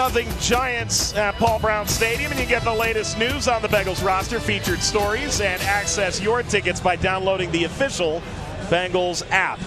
8-0 Giants at Paul Brown Stadium, and you get the latest news on the Bengals roster, featured stories, and access your tickets by downloading the official Bengals app.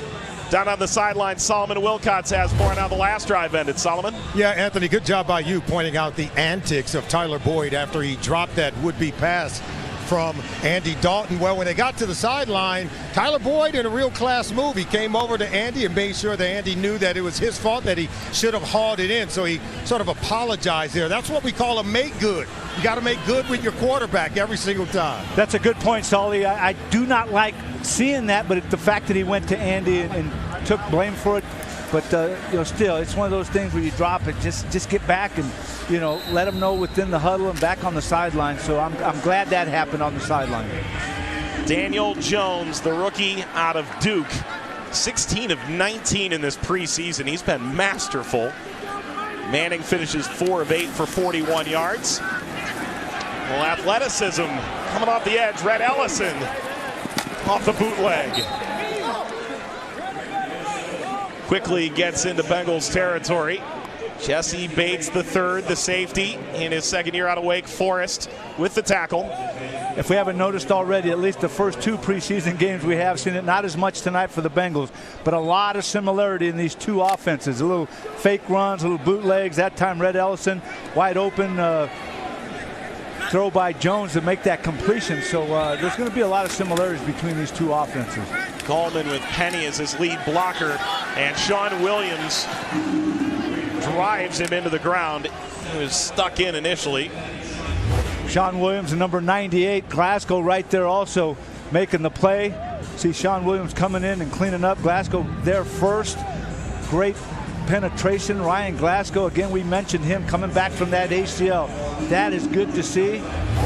Down on the sideline, Solomon Wilcots has more on how the last drive ended. Solomon? Yeah, Anthony, good job by you pointing out the antics of Tyler Boyd after he dropped that would-be pass from Andy Dalton. Well, when they got to the sideline, Tyler Boyd, in a real class move, he came over to Andy and made sure that Andy knew that it was his fault, that he should have hauled it in. So he sort of apologized there. That's what we call a make good. You got to make good with your quarterback every single time. That's a good point, Solly. I do not like seeing that, but the fact that he went to Andy and took blame for it. But still, it's one of those things where you drop it, just get back and let them know within the huddle and back on the sideline. So I'm glad that happened on the sideline. Daniel Jones, the rookie out of Duke, 16 of 19 in this preseason. He's been masterful. Manning finishes 4 of 8 for 41 yards. Well, athleticism coming off the edge. Rhett Ellison off the bootleg. Quickly gets into Bengals territory. Jesse Bates III, the safety, in his second year out of Wake Forest with the tackle. If we haven't noticed already, at least the first 2 preseason games we have seen it, not as much tonight for the Bengals, but a lot of similarity in these 2 offenses. A little fake runs, a little bootlegs. That time Rhett Ellison wide open throw by Jones to make that completion. So there's going to be a lot of similarities between these 2 offenses. Coleman with Penny as his lead blocker, and Sean Williams drives him into the ground. He was stuck in initially. Sean Williams, number 98, Glasgow right there also making the play. See Sean Williams coming in and cleaning up. Glasgow there first. Great penetration. Ryan Glasgow, again, we mentioned him coming back from that ACL. That is good to see.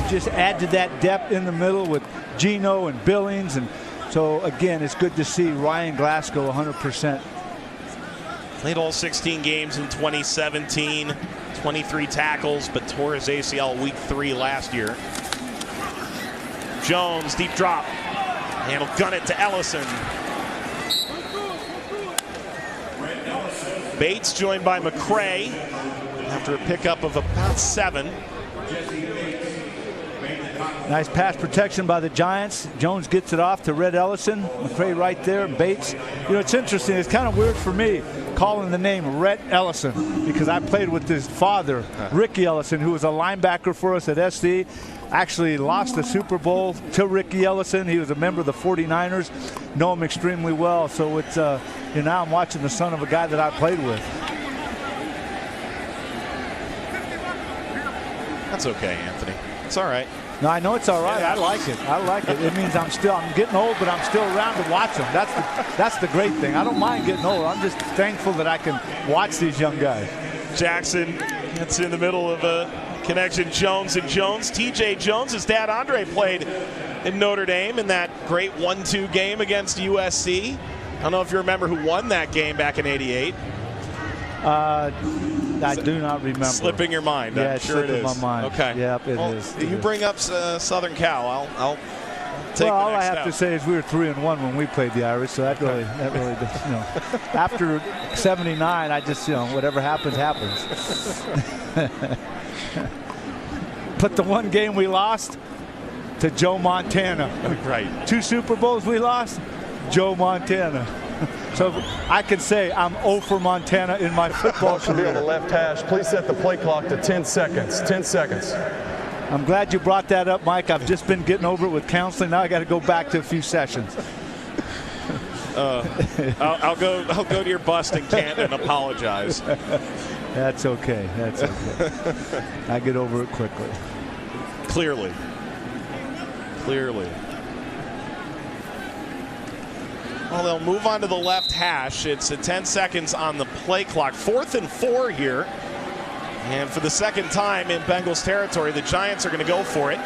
Just add to that depth in the middle with Geno and Billings. And so, again, it's good to see Ryan Glasgow 100%. Played all 16 games in 2017, 23 tackles, but tore his ACL week 3 last year. Jones, deep drop, and he'll gun it to Ellison. Bates joined by McCray after a pickup of about 7. Nice pass protection by the Giants. Jones gets it off to Rhett Ellison. McCray right there. Bates. It's interesting. It's kind of weird for me calling the name Rhett Ellison because I played with his father, Ricky Ellison, who was a linebacker for us at SC. Actually lost the Super Bowl to Ricky Ellison. He was a member of the 49ers. Know him extremely well. So it's now I'm watching the son of a guy that I played with. That's okay, Anthony. It's all right. No, I know it's all right. I like it. I like it. It means I'm getting old, but I'm still around to watch them. That's the great thing. I don't mind getting old. I'm just thankful that I can watch these young guys. Jackson gets in the middle of a connection. Jones and Jones. TJ Jones, his dad Andre played in Notre Dame in that great 1-2 game against USC. I don't know if you remember who won that game back in '88. I do not remember. Slipping your mind. Yeah, I'm sure it is. My mind. Okay. Yep, it is. You bring up Southern Cal. I'll take all the next I have to say is we were 3-1 when we played the Irish, so that really after '79, I just whatever happens, happens. But the one game we lost to Joe Montana. Right. 2 Super Bowls we lost, Joe Montana. So I can say I'm 0 for Montana in my football career. On the left hash, please set the play clock to 10 seconds. 10 seconds. I'm glad you brought that up, Mike. I've just been getting over it with counseling. Now I got to go back to a few sessions. I'll go to your bust in Canton and apologize. That's okay. That's okay. I get over it quickly. Clearly. Well, they'll move on to the left hash. It's 10 seconds on the play clock. 4th and 4 here. And for the second time in Bengals territory, the Giants are going to go for it.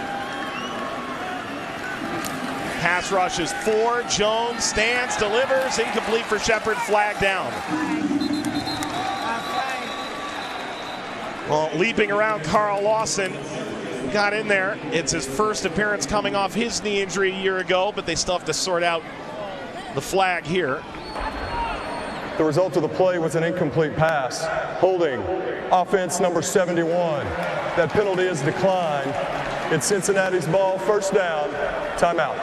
Pass rush is 4. Jones stands, delivers, incomplete for Shepard, flag down. Well, leaping around, Carl Lawson got in there. It's his first appearance coming off his knee injury a year ago, but they still have to sort out the flag here. The result of the play was an incomplete pass. Holding, offense number 71. That penalty is declined. It's Cincinnati's ball, first down, timeout.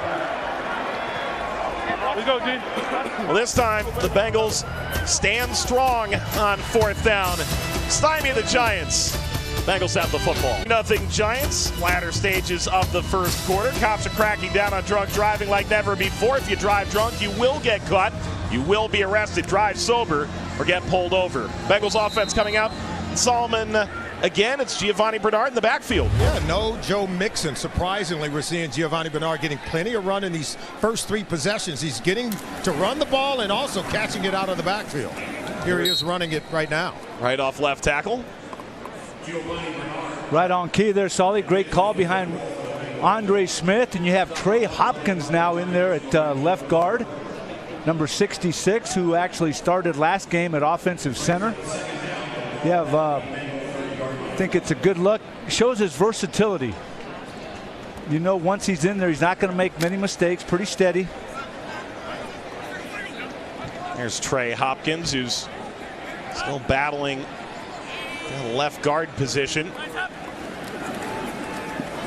Let's go, D. Well, this time the Bengals stand strong on fourth down. Stymie the Giants. Bengals have the football. Nothing Giants. Latter stages of the first quarter. Cops are cracking down on drunk driving like never before. If you drive drunk, you will get caught. You will be arrested. Drive sober or get pulled over. Bengals offense coming out. Solomon again. It's Giovanni Bernard in the backfield. Yeah, no Joe Mixon. Surprisingly, we're seeing Giovanni Bernard getting plenty of run in these first three possessions. He's getting to run the ball and also catching it out of the backfield. Here he is running it right now. Right off left tackle. Right on key there, Solly. Great call behind Andre Smith. And you have Trey Hopkins now in there at left guard. Number 66, who actually started last game at offensive center. You have, I think it's a good look. Shows his versatility. You know, once he's in there, he's not going to make many mistakes. Pretty steady. There's Trey Hopkins, who's still battling the left guard position.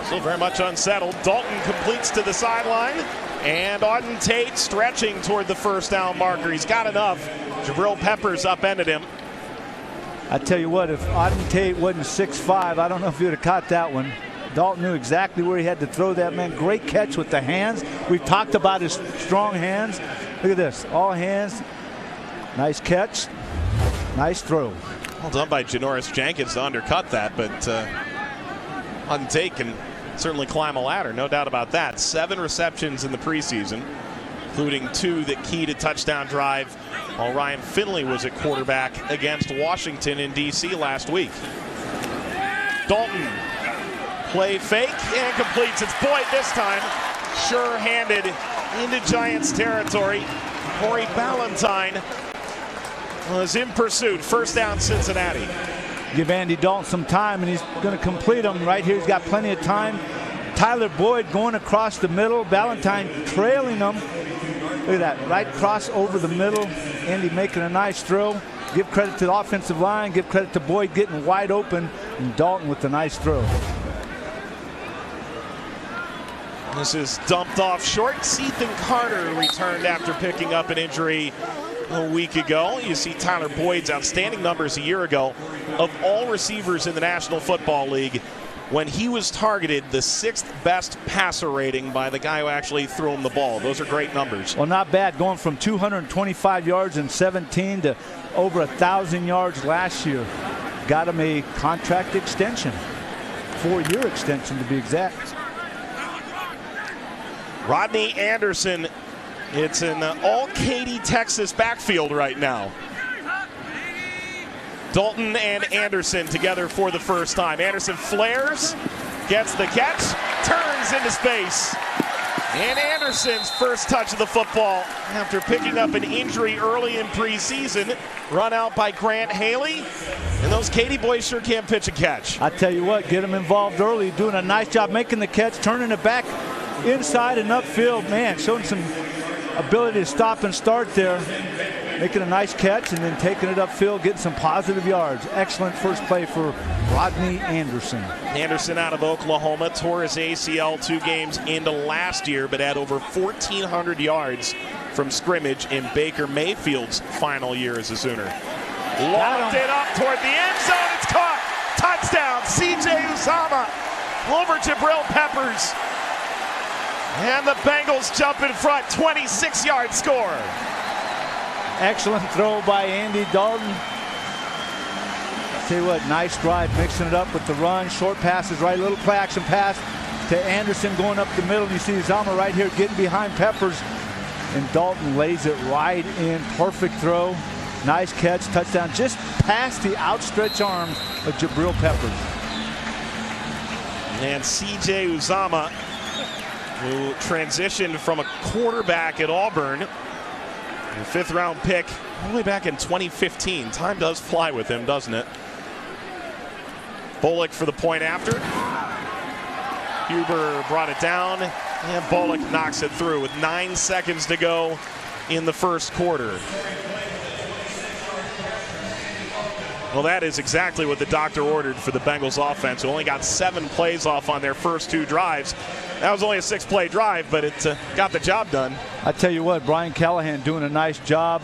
Still very much unsettled. Dalton completes to the sideline. And Auden Tate stretching toward the first down marker. He's got enough. Jabril Peppers upended him. I tell you what, if Auden Tate wasn't 6'5", I don't know if he would have caught that one. Dalton knew exactly where he had to throw that man. Great catch with the hands. We've talked about his strong hands. Look at this, all hands. Nice catch, nice throw. Well done by Janoris Jenkins to undercut that, but Auden Tate can certainly climb a ladder, no doubt about that. 7 receptions in the preseason, including 2 that keyed a touchdown drive while Ryan Finley was at quarterback against Washington in D.C. last week. Dalton, play fake and completes. It's Boyd this time, sure-handed into Giants territory. Corey Ballantyne was in pursuit. First down, Cincinnati. Give Andy Dalton some time, and he's going to complete them. Right here, he's got plenty of time. Tyler Boyd going across the middle. Ballantyne trailing them. Look at that, right cross over the middle. Andy making a nice throw. Give credit to the offensive line. Give credit to Boyd getting wide open. And Dalton with the nice throw. This is dumped off short. Ethan Carter returned after picking up an injury a week ago. You see Tyler Boyd's outstanding numbers a year ago. Of all receivers in the National Football League, when he was targeted, the 6th best passer rating by the guy who actually threw him the ball. Those are great numbers. Well, not bad, going from 225 yards in 17 to over 1,000 yards last year. Got him a contract extension, 4-year extension to be exact. Rodney Anderson. It's an all-Katy, Texas backfield right now. Dalton and Anderson together for the first time. Anderson flares, gets the catch, turns into space. And Anderson's first touch of the football after picking up an injury early in preseason. Run out by Grant Haley. And those Katy boys sure can't pitch a catch. I tell you what, get them involved early, doing a nice job making the catch, turning it back inside and upfield. Man, showing some ability to stop and start there, making a nice catch and then taking it upfield, getting some positive yards. Excellent first play for Rodney Anderson. Anderson out of Oklahoma, tore his ACL 2 games into last year, but had over 1,400 yards from scrimmage in Baker Mayfield's final year as a Sooner. Locked it up toward the end zone. It's caught. Touchdown, C.J. Uzomah over Jabril Peppers. And the Bengals jump in front, 26-yard score. Excellent throw by Andy Dalton. Tell you what, nice drive, mixing it up with the run, short passes, right, little play action pass to Anderson going up the middle. You see Uzomah right here getting behind Peppers, and Dalton lays it right in. Perfect throw, nice catch, touchdown, just past the outstretched arms of Jabril Peppers. And C.J. Uzomah, who transitioned from a quarterback at Auburn, a 5th-round pick, all the way back in 2015. Time does fly with him, doesn't it? Bullock for the point after. Huber brought it down, and Bullock knocks it through with 9 seconds to go in the first quarter. Well, that is exactly what the doctor ordered for the Bengals offense, who only got 7 plays off on their first 2 drives. That was only a 6-play drive, but it got the job done. I tell you what, Brian Callahan doing a nice job.